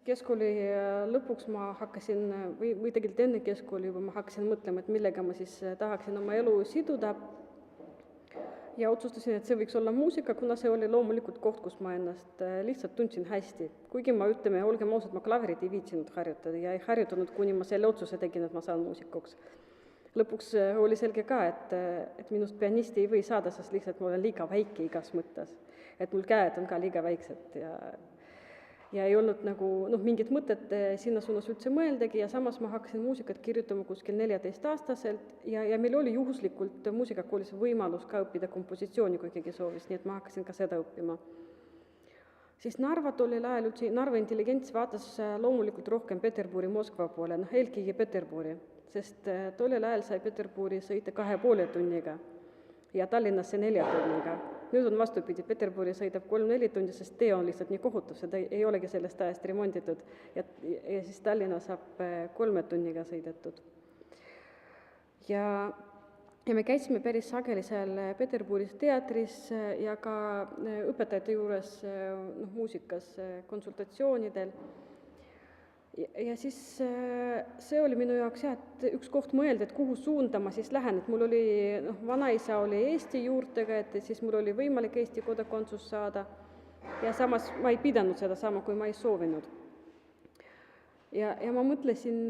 Keskkooli lõpuks ma hakkasin või tegelikult enne keskkooli juba ma hakkasin mõtlema, et millega ma siis tahaksin oma elu siduda ja otsustasin, et see võiks olla muusika, kuna see oli loomulikult koht, kus ma ennast lihtsalt tundsin hästi. Kuigi ma olgem ausad, ma klaverit ei viitsinud harjutada ja ei harjutanud, kuni ma selle otsuse tegin, et ma saan muusikuks. Lõpuks oli selge ka, et minust pianisti ei või saada, sest lihtsalt ma olen liiga väike igas mõttes. Et mul käed on ka liiga väiksed ja ei olnud nagu mingit mõtet sinna suunas üldse mõeldagi ja samas ma hakkasin muusikat kirjutama kuskil 14-aastaselt ja meil oli juhuslikult muusikakoolis võimalus ka õppida kompositsiooni, kui keegi soovis, nii et ma hakkasin ka seda õppima. Siis Narva tollel ajal üldse, Narva intelligents vaatas loomulikult rohkem Peterburi, Moskva poole, eelkõige Peterburi, sest tollel ajal sai Peterburi sõita 2,5 tunniga ja Tallinnasse 4 tunniga. Nüüd on vastupidi, Peterburi sõidab 3-4 tundi, sest tee on lihtsalt nii kohutus, seda ei olegi sellest ajast remonditud ja siis Tallinna saab 3 tunniga sõidetud. Ja me käisime päris sageli seal Peterburis teatris ja ka õpetajate juures muusikas konsultatsioonidel. Ja siis see oli minu jaoks et üks koht mõelda, et kuhu suunda ma siis lähen, et mul oli, vanaisa oli Eesti juurtega, et siis mul oli võimalik Eesti kodakondsus saada ja samas ma ei pidanud seda sama, kui ma ei soovinud. Ja ma mõtlesin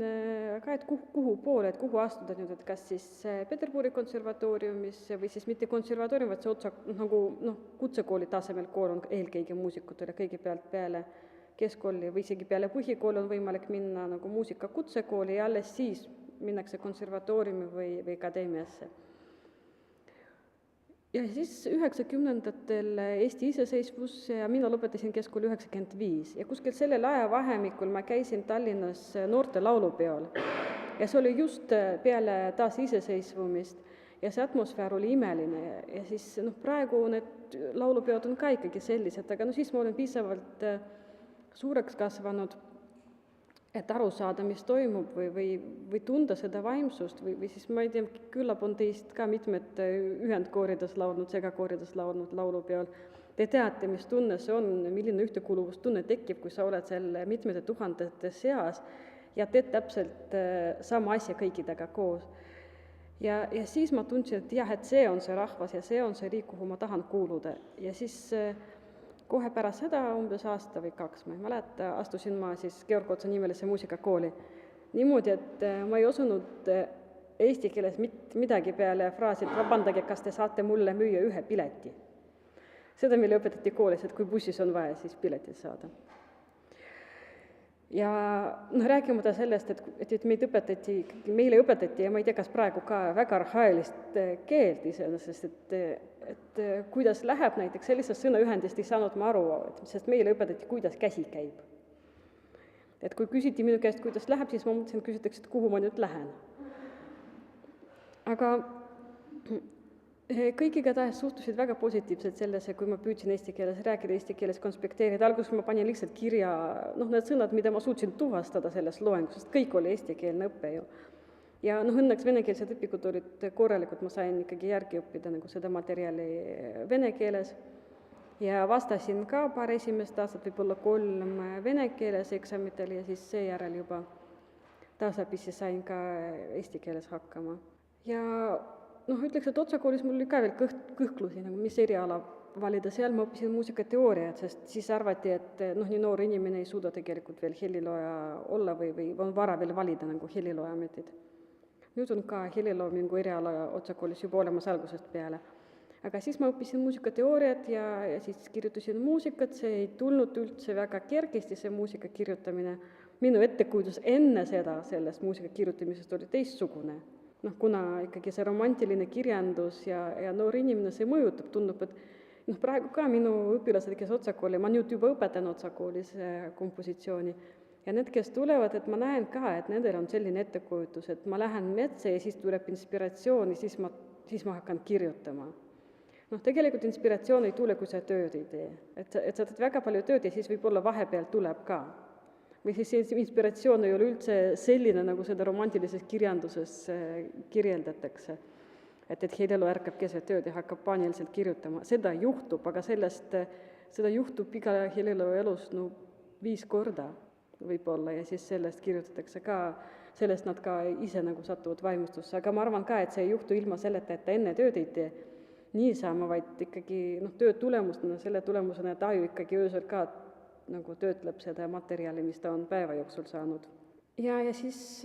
ka, et kuhu poole, et kuhu astuda nüüd, et kas siis Peterburi konservatooriumis või siis mitte konservatoorium, vaid see kutsekooli tasemel kool on eelkõige muusikutele kõigepealt peale keskkooli või isegi peale põhikooli on võimalik minna nagu muusika kutsekooli ja alles siis minnakse konservatooriumi või akadeemiasse. Ja siis 90-ndatel Eesti iseseisvus ja mina lõpetasin keskkooli 95 ja kuskil sellel ajavahemikul ma käisin Tallinnas noorte laulupeol ja see oli just peale taas iseseisvumist ja see atmosfäär oli imeline ja siis praegu need laulupeod on ka ikkagi sellised, aga siis ma olen piisavalt suureks kasvanud, et aru saada, mis toimub või tunda seda vaimsust või siis ma ei tea, küllap on teist ka mitmed ühendkoorides laulnud, segakoorides laulnud laulupeol. Te teate, mis tunne see on, milline ühtekuuluvustunne tekib, kui sa oled seal mitmete tuhandete seas ja teed täpselt sama asja kõikidega koos. Ja siis ma tundsin, et jah, et see on see rahvas ja see on see riik, kuhu ma tahan kuuluda ja siis kohe pärast seda, umbes aasta või 2, ma ei mäleta, astusin ma siis Georg Otsa nimelisse muusikakooli. Niimoodi, et ma ei osunud eesti keeles midagi peale fraasi, et vabandage, kas te saate mulle müüa ühe pileti. Seda meile õpetati koolis, et kui bussis on vaja, siis piletit saada. Ja rääkimata sellest, et meile õpetati ja ma ei tea, kas praegu ka väga arhailist keelt iseenesest, et kuidas läheb näiteks sellisest sõnaühendist ei saanud ma aru, sest meile õpetati, kuidas käsi käib. Et kui küsiti minu käest, kuidas läheb, siis ma mõtlesin, et küsitakse, et kuhu ma nüüd lähen. Aga kõik igatahes suhtusid väga positiivselt sellesse, kui ma püüdsin eesti keeles rääkida, eesti keeles konspekteerida. Alguses ma panin lihtsalt kirja, need sõnad, mida ma suutsin tuvastada selles loengus, sest kõik oli eestikeelne õppe ju. Ja õnneks venekeelsed õpikud olid korralikult, ma sain ikkagi järgi õppida nagu seda materjali vene keeles ja vastasin ka paar esimest aastat, võib-olla 3 vene keeles eksamitel ja siis seejärel juba tasapisi sain ka eesti keeles hakkama. Ja ütleks, et Otsakoolis mul oli ka veel kõhklusi, nagu mis eriala valida, seal ma õppisin muusikateooriat, sest siis arvati, et nii noor inimene ei suuda tegelikult veel helilooja olla või on vara veel valida nagu helilooja ametid. Nüüd on ka heliloomingu eriala Otsakoolis juba olemas algusest peale. Aga siis ma õppisin muusikateooriat ja siis kirjutasin muusikat, see ei tulnud üldse väga kergesti, see muusika kirjutamine. Minu ettekujutus enne seda sellest muusika kirjutamisest oli teistsugune. Kuna ikkagi see romantiline kirjandus ja noor inimene see mõjutab, tundub, et praegu ka minu õpilased, kes Otsakooli, ma nüüd juba õpetan Otsakoolis kompositsiooni ja need, kes tulevad, et ma näen ka, et nendel on selline ettekujutus, et ma lähen metsa ja siis tuleb inspiratsioon ja siis ma hakkan kirjutama. Tegelikult inspiratsioon ei tule, kui sa tööd ei tee. Et sa teed väga palju tööd ja siis võib-olla vahepeal tuleb ka. Või siis inspiratsioon ei ole üldse selline, nagu seda romantilises kirjanduses kirjeldatakse. Et heliloo ärkab keset tööd ja hakkab paaniliselt kirjutama. Seda juhtub, aga seda juhtub iga heliloo elus 5 korda. võib-olla, ja siis sellest kirjutatakse ka, sellest nad ka ise nagu satuvad vaimustusse, aga ma arvan ka, et see ei juhtu ilma selleta, et ta enne tööd ei tee niisama, vaid ikkagi töö tulemustena, selle tulemusena, et aju ikkagi öösel ka nagu töötleb seda materjali, mis ta on päeva jooksul saanud. Ja siis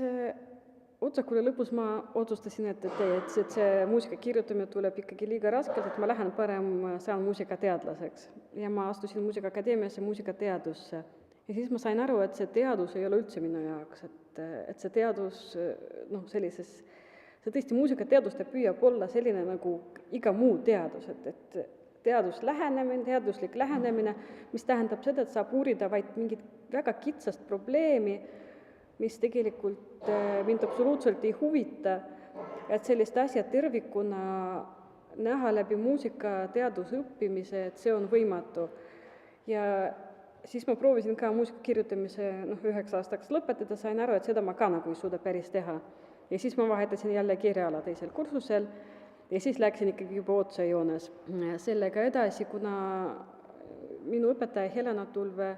otsakuule lõpus ma otsustasin, et see muusika kirjutamine tuleb ikkagi liiga raskelt, et ma lähen parem, saan muusikateadlaseks. Ja ma astusin Muusikaakadeemiasse muusikateadusse. Ja siis ma sain aru, et see teadus ei ole üldse minu jaoks, et see teadus, see tõesti muusikateadus püüab olla selline nagu iga muu teadus, et teaduslik lähenemine, mis tähendab seda, et saab uurida vaid mingit väga kitsast probleemi, mis tegelikult mind absoluutselt ei huvita, et sellist asja tervikuna näha läbi muusikateaduse õppimise, et see on võimatu. Ja siis ma proovisin ka muusika kirjutamise 9 aastaks lõpetada, sain aru, et seda ma ka nagu ei suuda päris teha. Ja siis ma vahetasin jälle kirjaala teisel kursusel ja siis läksin ikkagi juba otsejoones sellega edasi, kuna minu õpetaja Helena Tulve,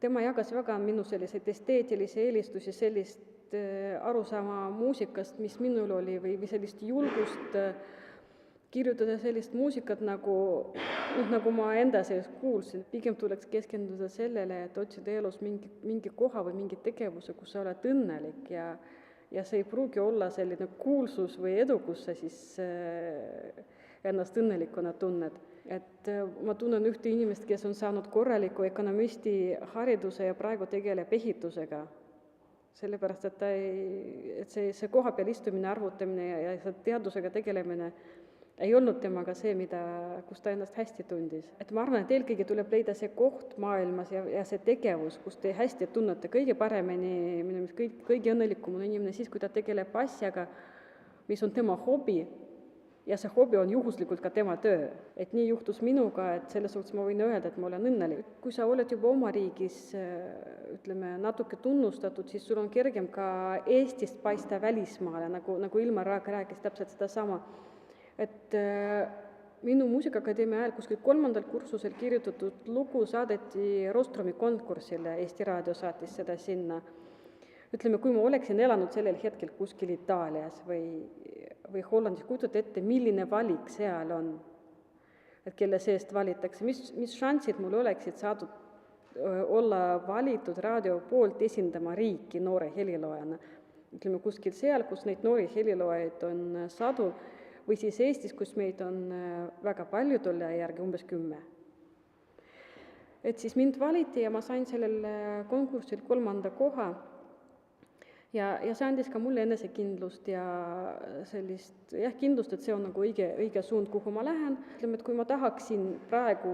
tema jagas väga minu selliseid esteetilisi eelistusi, sellist arusaama muusikast, mis minul oli, või sellist julgust kirjutada sellist muusikat, nagu ma enda sees kuulsin. Pigem tuleks keskenduda sellele, et otsida elus mingi koha või mingi tegevuse, kus sa oled õnnelik ja see ei pruugi olla selline kuulsus või edu, kus sa siis ennast õnnelikuna tunned. Et ma tunnen ühte inimest, kes on saanud korraliku ökonomisti hariduse ja praegu tegeleb ehitusega. Sellepärast, et see koha peal istumine, arvutamine ja teadusega tegelemine ei olnud temaga see, kus ta ennast hästi tundis. Et ma arvan, et eelkõige tuleb leida see koht maailmas ja see tegevus, kus te hästi tunnete kõige paremini, kõige õnnelikum on inimene siis, kui ta tegeleb asjaga, mis on tema hobi, ja see hobi on juhuslikult ka tema töö. Et nii juhtus minuga, et selles suhtes ma võin öelda, et ma olen õnnelik. Kui sa oled juba oma riigis, natuke tunnustatud, siis sul on kergem ka Eestist paista välismaale, nagu Ilmar Raag rääkis täpselt seda sama. Et minu Muusikaakadeemia ajal kuskil 3. kursusel kirjutatud lugu saadeti Rostromi konkursile, Eesti Raadio saatis seda sinna. Kui ma oleksin elanud sellel hetkel kuskil Itaalias või Hollandis, kujutad ette, milline valik seal on, et kelle seest valitakse, mis šansid mul oleksid saadud olla valitud raadio poolt esindama riiki noore heliloojana. Kuskil seal, kus neid noori heliloojaid on sadu, või siis Eestis, kus meid on väga palju tolle järgi, umbes 10. Et siis mind valiti ja ma sain sellel konkursil 3. koha ja see andis ka mulle enesekindlust ja sellist kindlust, et see on nagu õige suund, kuhu ma lähen. Et kui ma tahaksin praegu,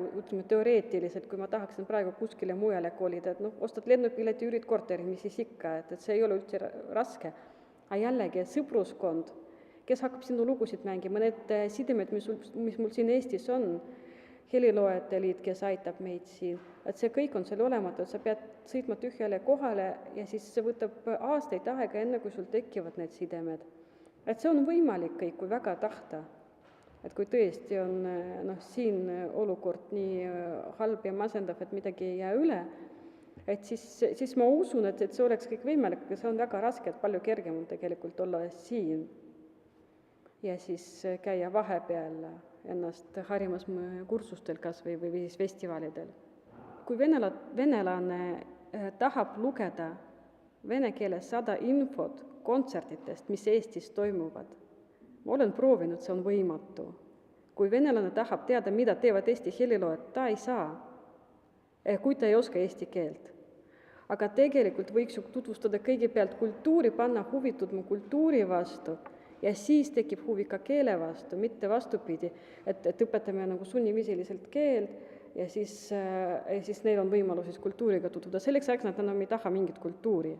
teoreetiliselt, kui ma tahaksin praegu kuskile mujale kolida, et ostad lennupileti, üürid korteri, mis siis ikka, et see ei ole üldse raske. Aga jällegi, sõpruskond, kes hakkab sinu lugusid mängima, need sidemed, mis mul siin Eestis on, heliloojate liit, kes aitab meid siin, et see kõik on seal olematu, et sa pead sõitma tühjale kohale ja siis see võtab aastaid aega, enne kui sul tekivad need sidemed. Et see on võimalik kõik, kui väga tahta. Et kui tõesti on siin olukord nii halb ja masendav, et midagi ei jää üle, et siis ma usun, et see oleks kõik võimalik, aga see on väga raske, et palju kergem on tegelikult olla siin ja siis käia vahepeal ennast harimas kursustel kas või siis festivalidel. Kui venelane tahab lugeda vene keeles 100 infot kontsertidest, mis Eestis toimuvad, ma olen proovinud, see on võimatu. Kui venelane tahab teada, mida teevad Eesti heliloojad, ta ei saa, kui ta ei oska eesti keelt. Aga tegelikult võiks ju tutvustada kõigepealt kultuuri, panna huvitudma kultuuri vastu, ja siis tekib huvi ka keele vastu, mitte vastupidi, et õpetame nagu sunniviisiliselt keelt ja siis neil on võimalus kultuuriga tutvuda. Selleks ajaks nad enam ei taha mingit kultuuri.